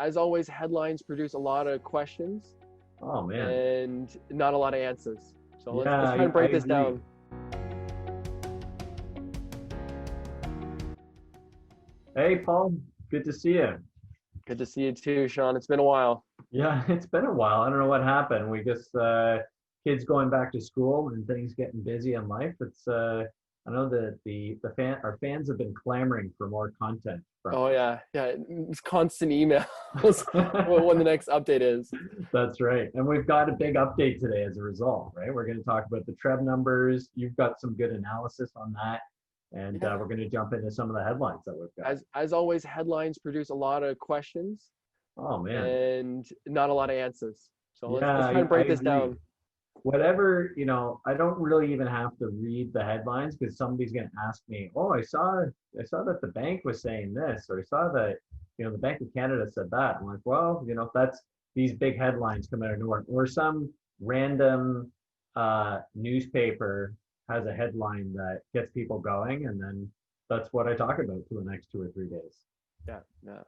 as always, headlines produce a lot of questions Oh man. and not a lot of answers. So let's Yeah, try and I break this agree. down. Hey, Paul, good to see you. Good to see you too, Sean. It's been a while. Yeah, it's been a while. I don't know what happened. We just kids going back to school and things getting busy in life. It's I know that the our fans have been clamoring for more content from Oh yeah, yeah. It's constant emails when the next update is. That's right. And we've got a big update today as a result, right? We're going to talk about the Trev numbers. You've got some good analysis on that. And Yeah. we're going to jump into some of the headlines that we've got. As always, headlines produce a lot of questions Oh, man. and not a lot of answers. So let's Yeah, try and I break this agree. down. Whatever, I don't really even have to read the headlines because somebody's going to ask me, "Oh, I saw that the bank was saying this, or I saw that, the Bank of Canada said that." I'm like, "Well, that's these big headlines come out of nowhere, or some random newspaper has a headline that gets people going, and then that's what I talk about for the next 2 or 3 days." Yeah,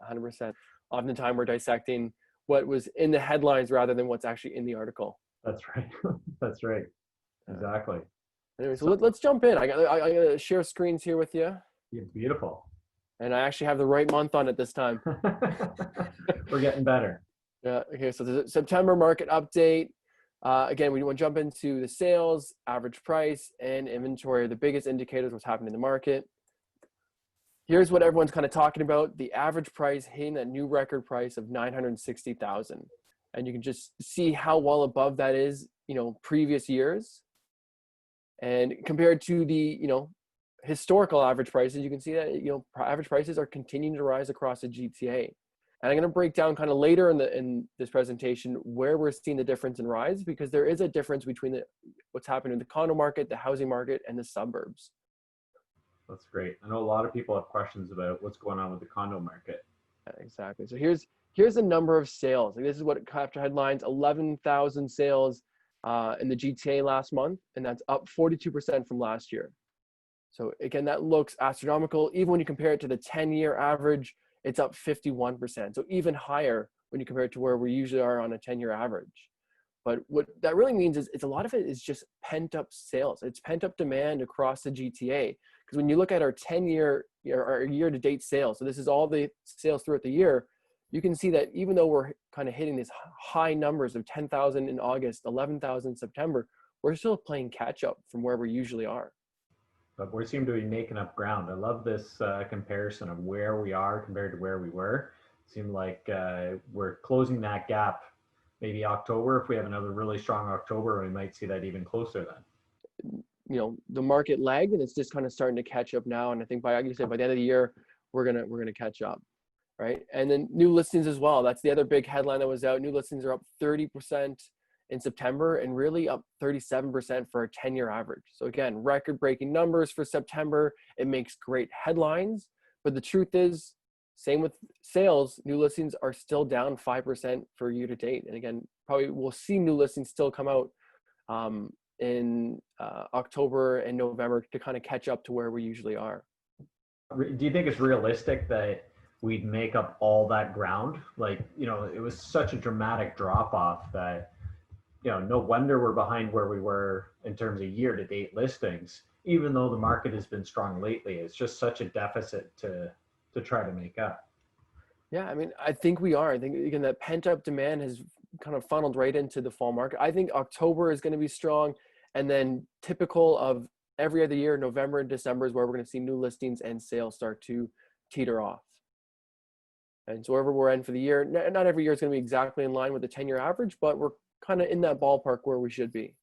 100%. Oftentimes we're dissecting what was in the headlines rather than what's actually in the article. That's right. That's right. Uh, Exactly. anyway, so So let's jump in. I got to share screens here with you, yeah, beautiful. and I actually have the right month on it this time. We're getting better. Yeah. Okay. So the September market update. Again, we want to jump into the sales, average price, and inventory, the biggest indicators of what's happening in the market. Here's what everyone's kind of talking about: the average price hitting that new record price of 960,000, and you can just see how well above that is, previous years, and compared to the historical average prices, you can see that average prices are continuing to rise across the GTA. And I'm going to break down kind of later in this presentation where we're seeing the difference in rise, because there is a difference between what's happening in the condo market, the housing market, and the suburbs. That's great. I know a lot of people have questions about what's going on with the condo market. Exactly. So here's the number of sales. Like, this is what captured headlines: 11,000 sales in the GTA last month, and that's up 42% from last year. So again, that looks astronomical. Even when you compare it to the 10-year average, it's up 51%. So even higher when you compare it to where we usually are on a 10-year average. But what that really means is it's a lot of it is just pent up sales. It's pent up demand across the GTA. Because when you look at our 10-year or year-to-date sales, so this is all the sales throughout the year, you can see that even though we're kind of hitting these high numbers of 10,000 in August, 11,000 in September, we're still playing catch up from where we usually are. But we seem to be making up ground. I love this comparison of where we are compared to where we were. It seemed like we're closing that gap. Maybe October, if we have another really strong October, we might see that even closer then. The market lagged, and it's just kind of starting to catch up now. And I think by the end of the year, we're gonna catch up, right? And then new listings as well. That's the other big headline that was out. New listings are up 30% in September, and really up 37% for a 10-year average. So again, record-breaking numbers for September. It makes great headlines, but the truth is, same with sales, new listings are still down 5% for year to date. And again, probably we'll see new listings still come out in October and November to kind of catch up to where we usually are. Do you think it's realistic that we'd make up all that ground? Like, it was such a dramatic drop off that no wonder we're behind where we were in terms of year-to-date listings, even though the market has been strong lately. It's just such a deficit to try to make up. Yeah, I mean, I think we are. I think, again, that pent-up demand has kind of funneled right into the fall market. I think October is going to be strong, and then typical of every other year, November and December is where we're going to see new listings and sales start to teeter off. And so wherever we're in for the year, not every year is going to be exactly in line with the 10-year average, but we're kind of in that ballpark where we should be.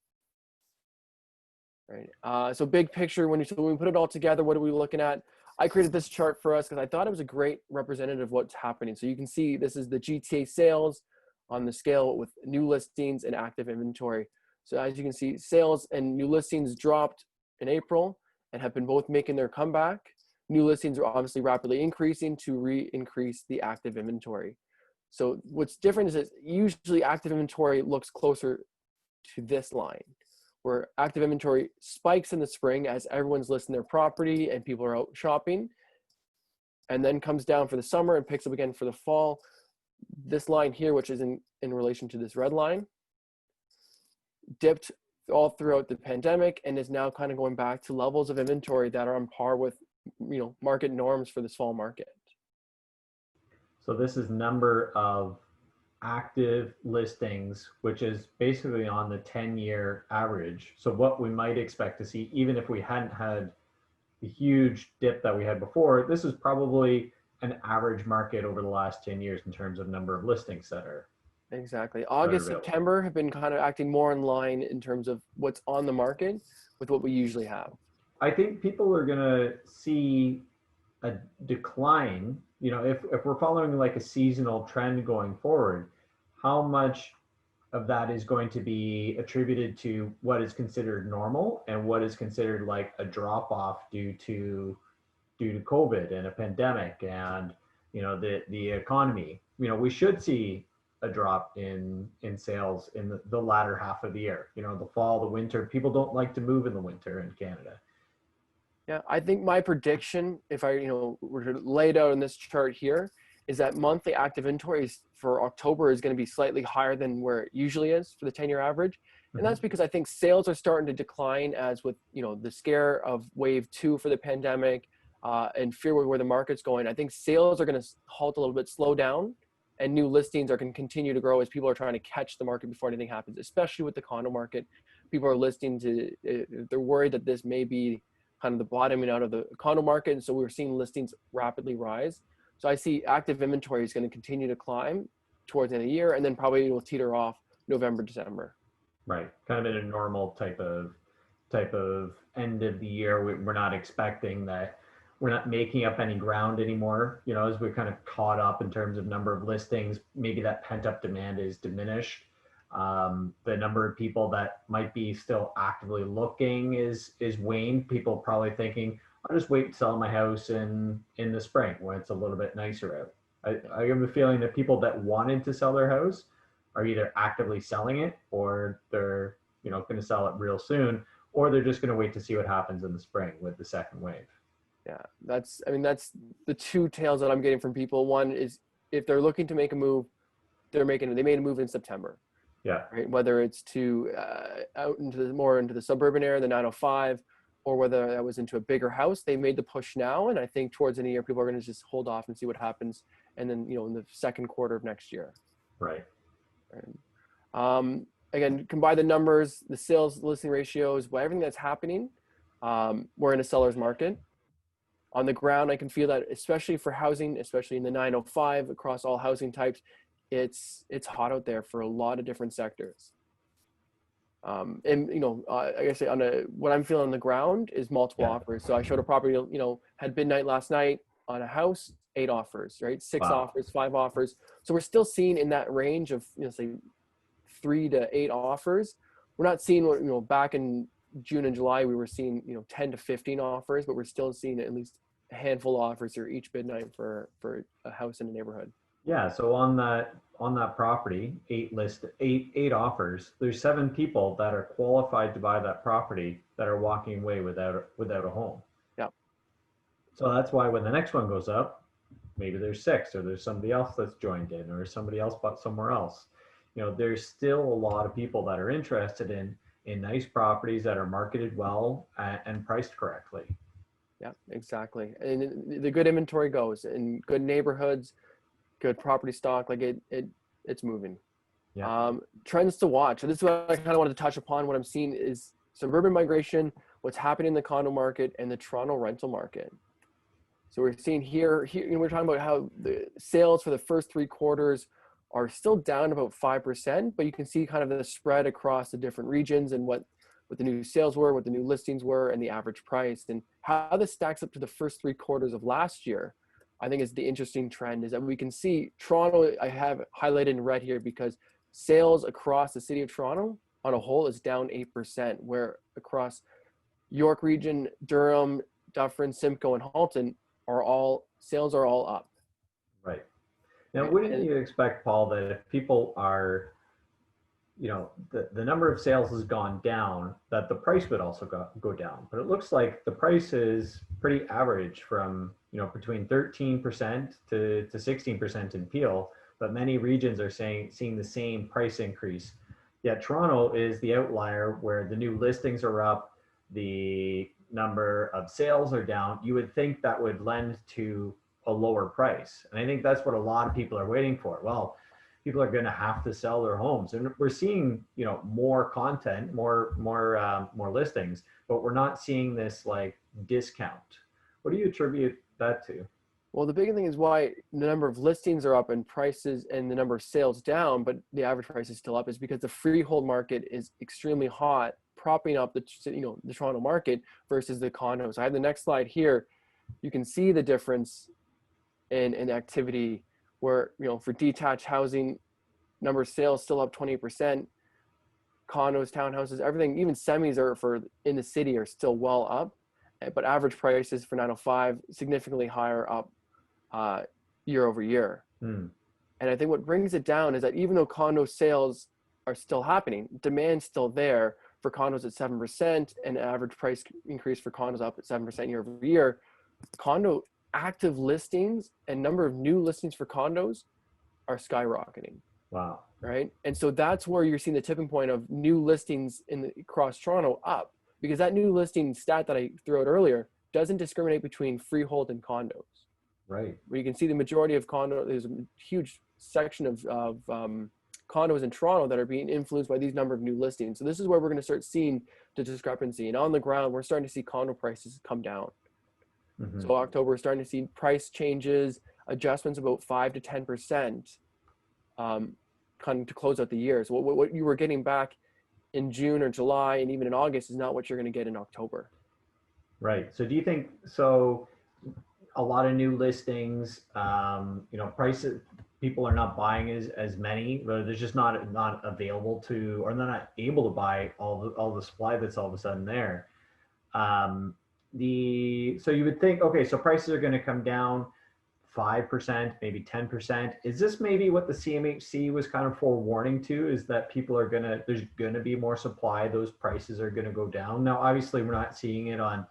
Right. So big picture, when we put it all together, what are we looking at? I created this chart for us because I thought it was a great representative of what's happening. So you can see this is the GTA sales on the scale with new listings and active inventory. So as you can see, sales and new listings dropped in April and have been both making their comeback. New listings are obviously rapidly increasing to re-increase the active inventory. So what's different is that usually active inventory looks closer to this line, where active inventory spikes in the spring as everyone's listing their property and people are out shopping, and then comes down for the summer and picks up again for the fall. this line here, which is in relation to this red line, dipped all throughout the pandemic and is now kind of going back to levels of inventory that are on par with, market norms for this fall market. So this is number of active listings, which is basically on the 10-year average. So what we might expect to see, even if we hadn't had the huge dip that we had before, this is probably an average market over the last 10 years in terms of number of listings that are Exactly. August, available. September have been kind of acting more in line in terms of what's on the market with what we usually have. I think people are going to see a decline, if we're following like a seasonal trend going forward, how much of that is going to be attributed to what is considered normal and what is considered like a drop off due to COVID and a pandemic and the economy. We should see a drop in sales in the latter half of the year. The fall, the winter, people don't like to move in the winter in Canada. Yeah, I think my prediction, if I were to lay it out in this chart here, is that monthly active inventories for October is going to be slightly higher than where it usually is for the 10-year average. And that's because I think sales are starting to decline as with, the scare of wave 2 for the pandemic and fear where the market's going. I think sales are going to halt a little bit, slow down, and new listings are going to continue to grow as people are trying to catch the market before anything happens, especially with the condo market. People are listing they're worried that this may be kind of the bottoming out of the condo market. And so we're seeing listings rapidly rise. So I see active inventory is going to continue to climb towards the end of the year, and then probably will teeter off November, December. Right. Kind of in a normal type of end of the year. We're not expecting that. We're not making up any ground anymore. As we're kind of caught up in terms of number of listings, maybe that pent up demand is diminished. The number of people that might be still actively looking is waned. People probably thinking, I'll just wait to sell my house in the spring when it's a little bit nicer out. I have a feeling that people that wanted to sell their house are either actively selling it, or they're going to sell it real soon, or they're just going to wait to see what happens in the spring with the second wave. Yeah, that's the two tales that I'm getting from people. One is if they're looking to make a move, they made a move in September. Yeah. Right. Whether it's to out into the suburban area, the 905, or whether that was into a bigger house, they made the push now. And I think towards the end of the year, people are going to just hold off and see what happens. And then, in the second quarter of next year. Right. Again, combine the numbers, the sales listing ratios, everything that's happening. We're in a seller's market. On the ground, I can feel that, especially for housing, especially in the 905 across all housing types, it's hot out there for a lot of different sectors. And I guess what I'm feeling on the ground is multiple offers. So I showed a property, had midnight last night on a house, 8 offers, right? 6 offers, 5 offers. So we're still seeing in that range of, say 3 to 8 offers. We're not seeing what, back in June and July, we were seeing, 10 to 15 offers, but we're still seeing at least a handful of offers here each midnight for a house in a neighborhood. Yeah. So on that property, 8 offers, there's 7 people that are qualified to buy that property that are walking away without a home. Yeah. So that's why when the next one goes up, maybe there's 6, or there's somebody else that's joined in, or somebody else bought somewhere else. There's still a lot of people that are interested in nice properties that are marketed well and priced correctly. Yeah, exactly. And the good inventory goes in good neighborhoods, good property stock, like it's moving. Yeah. Trends to watch. So this is what I kind of wanted to touch upon. What I'm seeing is suburban migration, what's happening in the condo market, and the Toronto rental market. So we're seeing here we're talking about how the sales for the first 3 quarters are still down about 5%, but you can see kind of the spread across the different regions and what the new sales were, what the new listings were, and the average price, and how this stacks up to the first 3 quarters of last year. I think is the interesting trend is that we can see Toronto, I have highlighted in red here because sales across the city of Toronto on a whole is down 8%, where across York region, Durham, Dufferin, Simcoe, and Halton sales are all up. Right. Now, wouldn't you expect, Paul, that if people are, the number of sales has gone down, that the price would also go down? But it looks like the price is pretty average from, between 13% to 16% in Peel. but many regions are seeing the same price increase. Yet Toronto is the outlier where the new listings are up, the number of sales are down. You would think that would lend to a lower price. And I think that's what a lot of people are waiting for. Well, people are going to have to sell their homes, and we're seeing, more content, more listings, but we're not seeing this like discount. What do you attribute that to? Well, the big thing is why the number of listings are up and prices and the number of sales down, but the average price is still up, is because the freehold market is extremely hot, propping up the Toronto market versus the condos. I have the next slide here. You can see the difference in activity where, for detached housing, number of sales still up 20%, condos, townhouses, everything, even semis are in the city are still well up, but average prices for 905 significantly higher up year over year. And I think what brings it down is that even though condo sales are still happening, demand's still there for condos at 7%, and average price increase for condos up at 7% year over year. Condo active listings and number of new listings for condos are skyrocketing. Wow. Right. And so that's where you're seeing the tipping point of new listings across Toronto up, because that new listing stat that I threw out earlier doesn't discriminate between freehold and condos. Right. Where you can see the majority of there's a huge section of condos in Toronto that are being influenced by these number of new listings. So this is where we're going to start seeing the discrepancy. And on the ground, we're starting to see condo prices come down. So October, we're starting to see price changes, adjustments about 5 to 10%, kind of to close out the year. So what you were getting back in June or July and even in August is not what you're going to get in October. Right. So do you think, so a lot of new listings, prices, people are not buying as many, but there's just not available to, or they're not able to buy all the supply that's all of a sudden there. So you would think, okay, so prices are going to come down 5%, maybe 10%. Is this maybe what the CMHC was kind of forewarning to, is that there's going to be more supply, those prices are going to go down? Now, obviously we're not seeing it on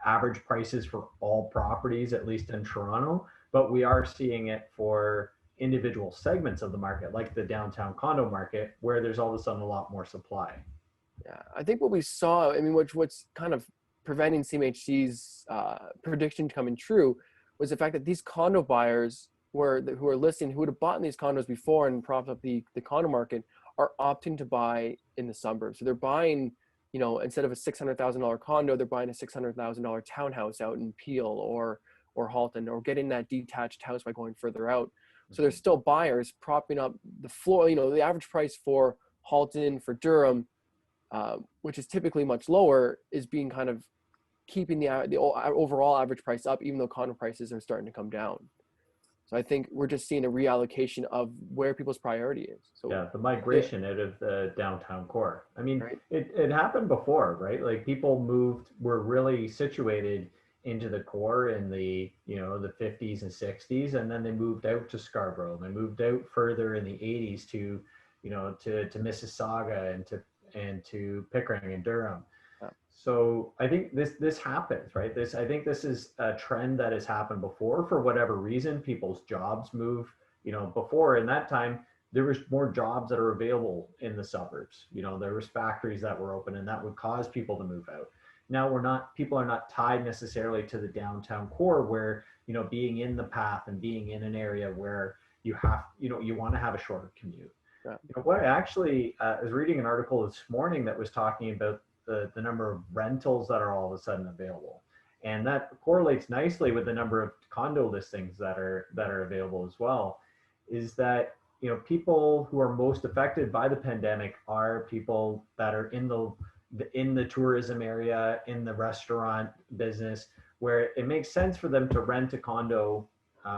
average prices for all properties, at least in Toronto, but we are seeing it for individual segments of the market, like the downtown condo market, where there's all of a sudden a lot more supply. Yeah, I think what we saw, what's kind of preventing CMHC's prediction coming true was the fact that these condo buyers who are listing, who would have bought in these condos before and propped up the condo market, are opting to buy in the suburbs. So they're buying, instead of a $600,000 condo, they're buying a $600,000 townhouse out in Peel or Halton, or getting that detached house by going further out. So there's still buyers propping up the floor. The average price for Halton, for Durham, which is typically much lower, is being kind of keeping the overall average price up, even though condo prices are starting to come down. So I think we're just seeing a reallocation of where people's priority is. So yeah, the migration out of the downtown core. I mean, right. it happened before, right? Like people were really situated into the core in the, the 50s and 60s, and then they moved out to Scarborough. They moved out further in the 80s to, to Mississauga and to Pickering and Durham. So I think this happens, right? I think this is a trend that has happened before. For whatever reason, people's jobs move. Before, in that time, there was more jobs that are available in the suburbs. There was factories that were open, and that would cause people to move out. Now people are not tied necessarily to the downtown core, where, being in the path and being in an area where you want to have a shorter commute. Yeah. What I actually was reading an article this morning that was talking about the number of rentals that are all of a sudden available, and that correlates nicely with the number of condo listings that are available as well. Is that people who are most affected by the pandemic are people that are in the tourism area, in the restaurant business, where it makes sense for them to rent a condo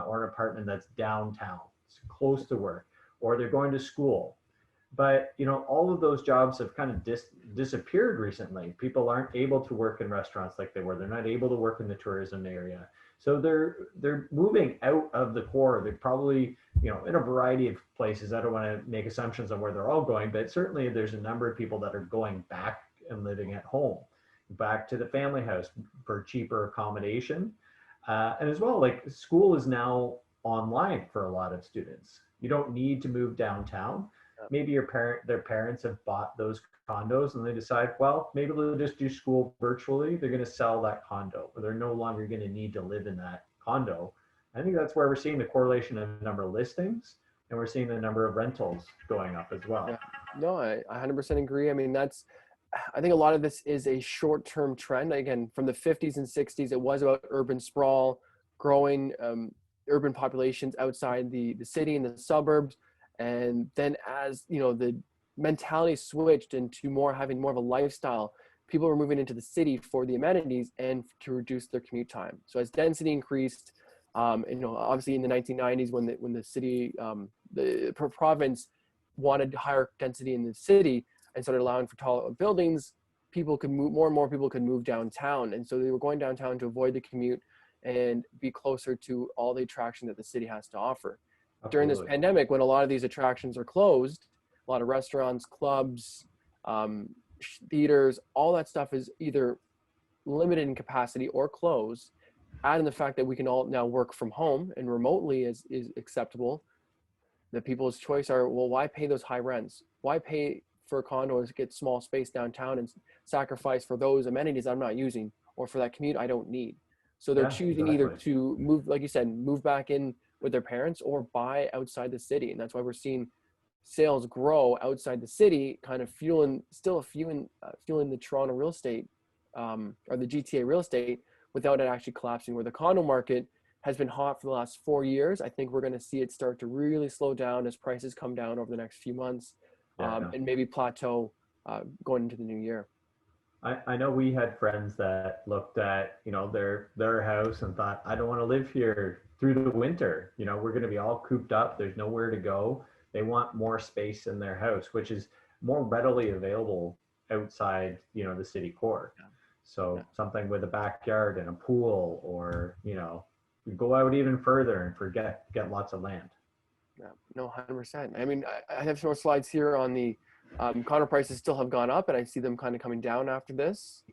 or an apartment that's downtown, it's close to work, or they're going to school. But all of those jobs have kind of disappeared recently. People aren't able to work in restaurants like they were. They're not able to work in the tourism area. So they're moving out of the core. They're probably, in a variety of places. I don't want to make assumptions on where they're all going, but certainly there's a number of people that are going back and living at home, back to the family house for cheaper accommodation. And as well, like school is now online for a lot of students. You don't need to move downtown. Yeah. Maybe their parents have bought those condos and they decide, well, maybe they'll just do school virtually. They're going to sell that condo, or they're no longer going to need to live in that condo. I think that's where we're seeing the correlation of the number of listings, and we're seeing the number of rentals going up as well. Yeah. No, I 100% agree. I mean, I think a lot of this is a short-term trend. Again, from the 50s and 60s, it was about urban sprawl, growing urban populations outside the city and the suburbs. And then as, the mentality switched into having more of a lifestyle, people were moving into the city for the amenities and to reduce their commute time. So as density increased, obviously in the 1990s when the city, the province wanted higher density in the city and started allowing for taller buildings, people could move, more and more people could move downtown. And so they were going downtown to avoid the commute and be closer to all the attraction that the city has to offer. During this Absolutely. pandemic, when a lot of these attractions are closed, a lot of restaurants, clubs, theaters, all that stuff is either limited in capacity or closed. Adding the fact that we can all now work from home and remotely is acceptable. The people's choice are, well, why pay those high rents? Why pay for a condo to get small space downtown and sacrifice for those amenities I'm not using, or for that commute I don't need? So they're Yeah, choosing either exactly. to move, like you said, move back in with their parents or buy outside the city. And that's why we're seeing sales grow outside the city, kind of fueling the Toronto real estate, or the GTA real estate, without it actually collapsing. Where the condo market has been hot for the last 4 years, I think we're going to see it start to really slow down as prices come down over the next few months, Yeah. and maybe plateau going into the new year. I know we had friends that looked at, their house and thought, I don't want to live here through the winter. We're going to be all cooped up. There's nowhere to go. They want more space in their house, which is more readily available outside, the city core. Yeah. Yeah. So something with a backyard and a pool, or, you go out even further and get lots of land. Yeah, no, 100%. I mean, I have some more slides here on the condo prices still have gone up, and I see them kind of coming down after this.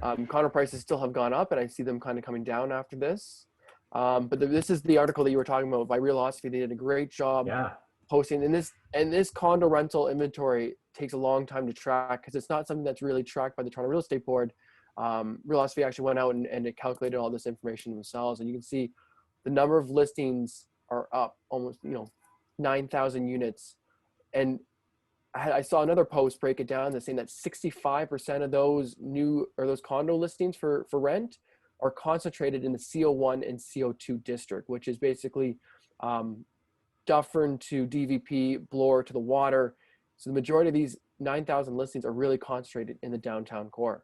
Condo prices still have gone up, and I see them kind of coming down after this. But this is the article that you were talking about by Realosophy. They did a great job Yeah. posting, and this condo rental inventory takes a long time to track because it's not something that's really tracked by the Toronto Real Estate Board. Realosophy actually went out and it calculated all this information themselves, and you can see the number of listings are up almost 9,000 units. And I saw another post break it down that's saying that 65% of those those condo listings for rent are concentrated in the CO1 and CO2 district, which is basically Dufferin to DVP, Bloor to the water. So the majority of these 9,000 listings are really concentrated in the downtown core.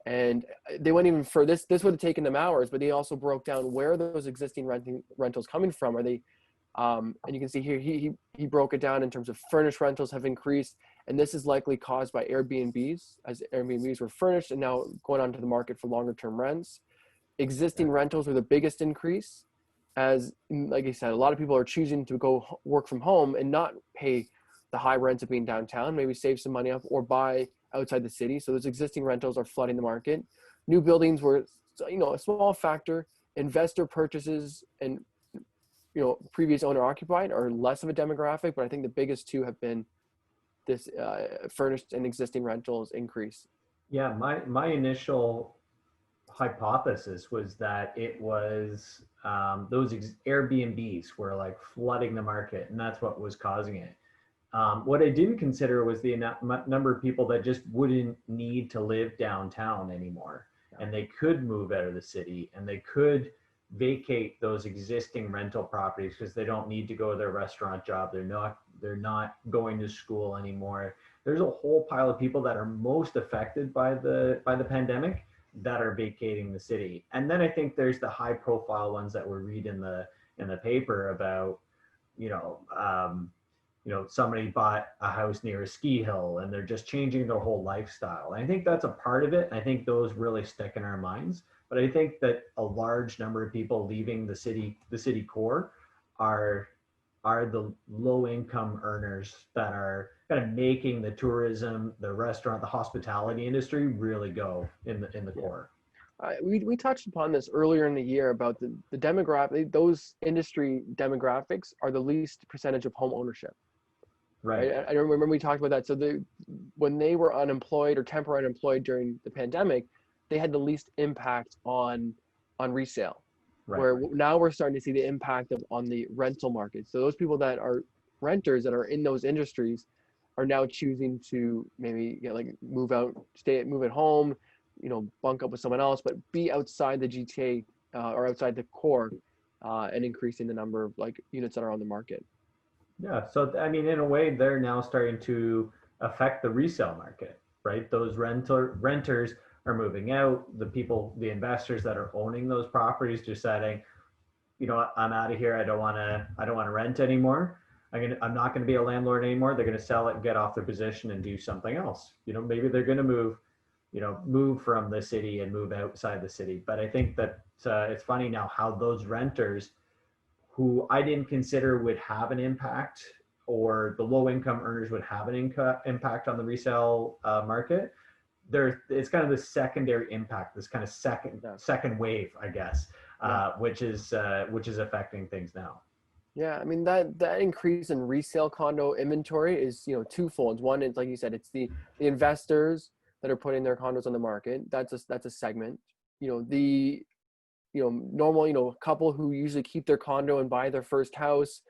And they went even further. This would have taken them hours, but they also broke down where those existing rentals coming from. Are they and you can see here he broke it down in terms of furnished rentals have increased, and this is likely caused by Airbnbs, as Airbnbs were furnished and now going onto the market for longer term rents. Existing rentals were the biggest increase, as like I said, a lot of people are choosing to go work from home and not pay the high rents of being downtown, maybe save some money up or buy outside the city. So those existing rentals are flooding the market. New buildings were a small factor. Investor purchases and previous owner occupied are less of a demographic, but I think the biggest two have been this furnished and existing rentals increase. Yeah. My initial hypothesis was that it was those Airbnbs were like flooding the market, and that's what was causing it. What I didn't consider was the number of people that just wouldn't need to live downtown anymore, and they could move out of the city, and they could vacate those existing rental properties because they don't need to go to their restaurant job. They're not going to school anymore. There's a whole pile of people that are most affected by the pandemic that are vacating the city. And then I think there's the high profile ones that we read in the paper about, somebody bought a house near a ski hill and they're just changing their whole lifestyle. And I think that's a part of it. And I think those really stick in our minds. But I think that a large number of people leaving the city core are the low income earners that are kind of making the tourism, the restaurant, the hospitality industry really go in the core. We touched upon this earlier in the year about the demographic. Those industry demographics are the least percentage of home ownership. Right. I remember we talked about that. So when they were unemployed or temporarily unemployed during the pandemic, they had the least impact on resale. Right. Where now we're starting to see the impact on the rental market. So those people that are renters that are in those industries are now choosing to maybe move out, move at home, bunk up with someone else, but be outside the GTA or outside the core, and increasing the number of units that are on the market. Yeah. So, I mean, in a way, they're now starting to affect the resale market, right? Those renters are moving out. The investors that are owning those properties deciding, I'm out of here. I don't want to rent anymore. I'm not going to be a landlord anymore. They're going to sell it and get off their position and do something else. Maybe they're going to move from the city and move outside the city. But I think that it's funny now how those renters who I didn't consider would have an impact, or the low income earners would have an impact on the resale market. It's kind of the secondary impact, this kind of second wave, I guess, which is affecting things now. Yeah, I mean that increase in resale condo inventory is twofold. One is, like you said, it's the investors that are putting their condos on the market. That's a segment. The normal couple who usually keep their condo and buy their first house,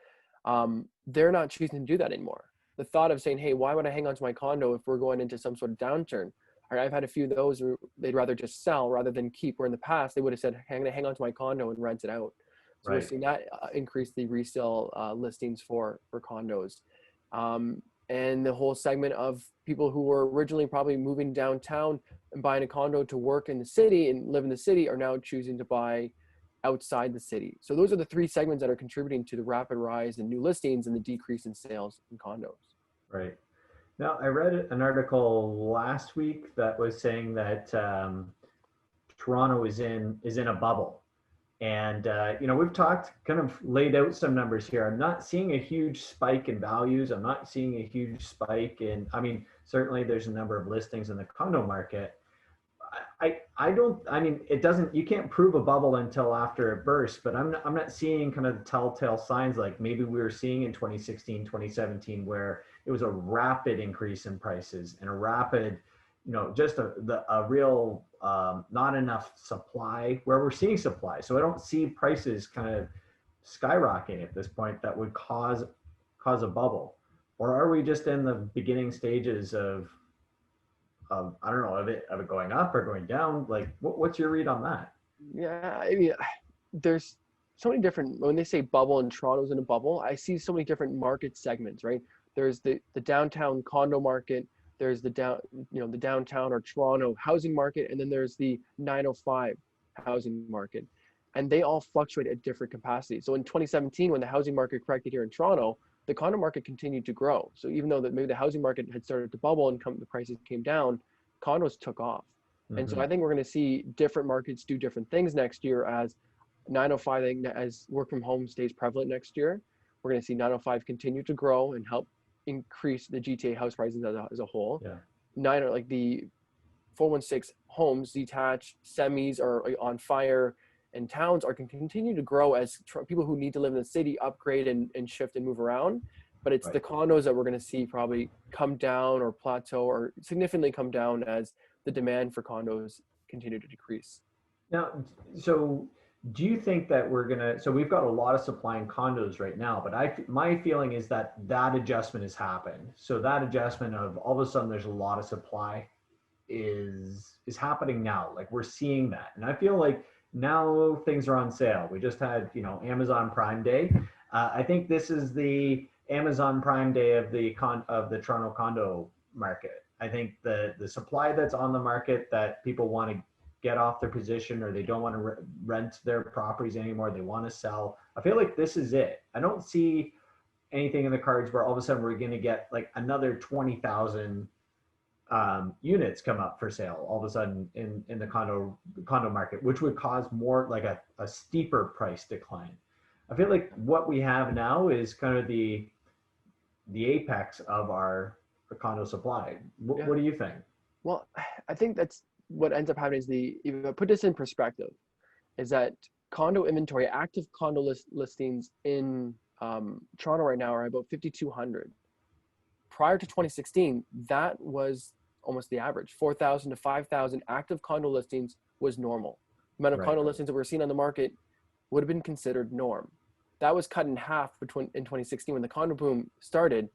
they're not choosing to do that anymore. The thought of saying, hey, why would I hang on to my condo if we're going into some sort of downturn? I've had a few of those where they'd rather just sell rather than keep, where in the past they would have said, hey, I'm going to hang on to my condo and rent it out. So Right. We're seeing that increase the resale listings for condos. And the whole segment of people who were originally probably moving downtown and buying a condo to work in the city and live in the city are now choosing to buy outside the city. So those are the three segments that are contributing to the rapid rise in new listings and the decrease in sales in condos. Right. Now, I read an article last week that was saying that Toronto is in a bubble. And, we've kind of laid out some numbers here. I'm not seeing a huge spike in values. I'm not seeing a huge spike certainly there's a number of listings in the condo market. You can't prove a bubble until after it bursts, but I'm not seeing kind of the telltale signs like maybe we were seeing in 2016, 2017, where it was a rapid increase in prices and a rapid, just a real not enough supply where we're seeing supply. So I don't see prices kind of skyrocketing at this point that would cause a bubble. Or are we just in the beginning stages of I don't know, of it going up or going down? Like, what's your read on that? Yeah, I mean, there's so many different, when they say bubble and Toronto's in a bubble, I see so many different market segments, right? There's the downtown condo market, there's the downtown or Toronto housing market, and then there's the 905 housing market. And they all fluctuate at different capacities. So in 2017, when the housing market corrected here in Toronto, the condo market continued to grow. So even though maybe the housing market had started to bubble and the prices came down, condos took off. Mm-hmm. And so I think we're going to see different markets do different things next year as 905, as work from home stays prevalent next year. We're going to see 905 continue to grow and help increase the GTA house prices as a whole. Yeah. Like the 416 homes, detached, semis are on fire, and towns are going to continue to grow as people who need to live in the city upgrade and shift and move around. But it's right. The condos that we're going to see probably come down or plateau or significantly come down as the demand for condos continue to decrease. Now, so do you think that so we've got a lot of supply in condos right now, but my feeling is that adjustment has happened. So that adjustment of all of a sudden there's a lot of supply is happening now. Like we're seeing that. And I feel like now things are on sale. We just had, Amazon Prime Day. I think this is the Amazon Prime Day of the Toronto condo market. I think the supply that's on the market that people want to get off their position, or they don't want to rent their properties anymore, they want to sell. I feel like this is it. I don't see anything in the cards where all of a sudden we're going to get like another 20,000 units come up for sale all of a sudden in the condo market, which would cause more like a steeper price decline. I feel like what we have now is kind of the apex of our condo supply. What do you think? Well, I think that's what ends up happening is if I put this in perspective, is that condo inventory, active condo listings in Toronto right now are about 5,200. Prior to 2016, that was almost the average. 4,000 to 5,000 active condo listings was normal. The amount of Right. condo listings that we're seeing on the market would have been considered norm. That was cut in half in 2016 when the condo boom started.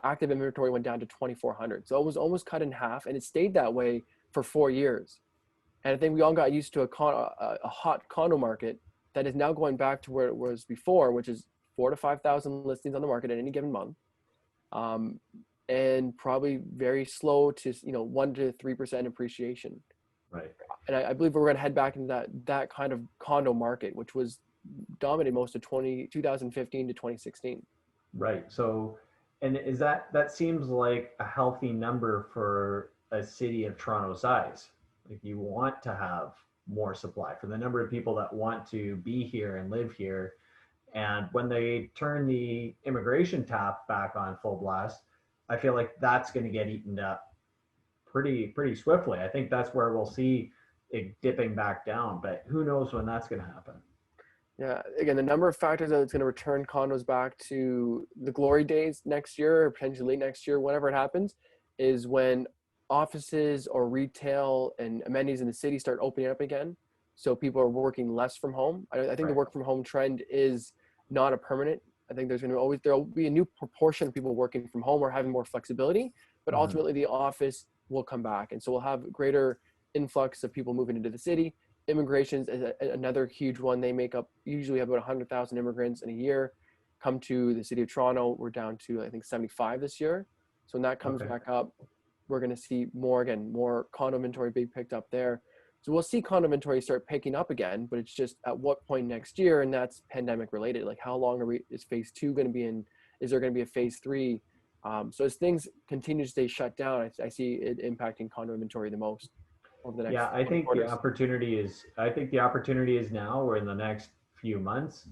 Active inventory went down to 2,400. So it was almost cut in half, and it stayed that way for 4 years. And I think we all got used to a hot condo market that is now going back to where it was before, which is 4,000 to 5,000 listings on the market at any given month, and probably very slow to 1 to 3% appreciation. Right. And I believe we're going to head back into that kind of condo market, which was dominated most of 2015 to 2016. Right. So, and is that seems like a healthy number for a city of Toronto size? Like you want to have more supply for the number of people that want to be here and live here. And when they turn the immigration tap back on full blast, I feel like that's going to get eaten up pretty swiftly. I think that's where we'll see it dipping back down, but who knows when that's going to happen. Yeah, again, the number of factors that it's going to return condos back to the glory days next year, or potentially late next year, whenever it happens, is when offices or retail and amenities in the city start opening up again. So people are working less from home. I think the Right. work from home trend is not a permanent. I think there'll be a new proportion of people working from home or having more flexibility, but Mhm. ultimately the office will come back. And so we'll have greater influx of people moving into the city. Immigration is another huge one. They make up usually about 100,000 immigrants in a year come to the city of Toronto. We're down to, I think, 75 this year. So when that comes Okay. back up, we're going to see more condo inventory being picked up there. So we'll see condo inventory start picking up again, but it's just at what point next year, and that's pandemic related. Like how long is phase 2 going to be in? Is there going to be a phase 3? So as things continue to stay shut down, I see it impacting condo inventory the most over the next Yeah, I think the quarters. opportunity is. I think the opportunity is now, or in the next few months.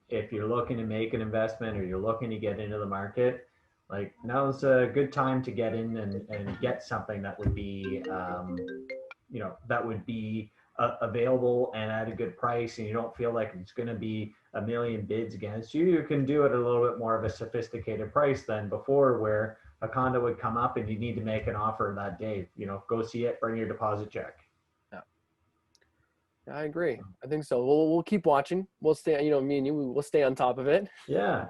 If you're looking to make an investment or you're looking to get into the market, like now's a good time to get in and get something that would be, that would be available and at a good price, and you don't feel like it's going to be a million bids against you. You can do it at a little bit more of a sophisticated price than before, where a condo would come up and you need to make an offer that day. Go see it, bring your deposit check. Yeah, I agree. I think so. We'll keep watching. We'll stay. Me and you, we'll stay on top of it. Yeah.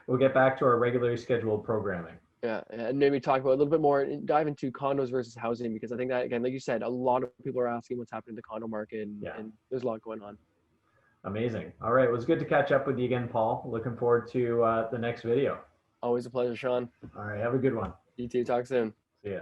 We'll get back to our regularly scheduled programming. Yeah, and maybe talk about a little bit more, dive into condos versus housing, because I think that, again, like you said, a lot of people are asking what's happening in the condo market, Yeah. and there's a lot going on. Amazing. All right. It was good to catch up with you again, Paul. Looking forward to the next video. Always a pleasure, Sean. All right. Have a good one. You too. Talk soon. See ya.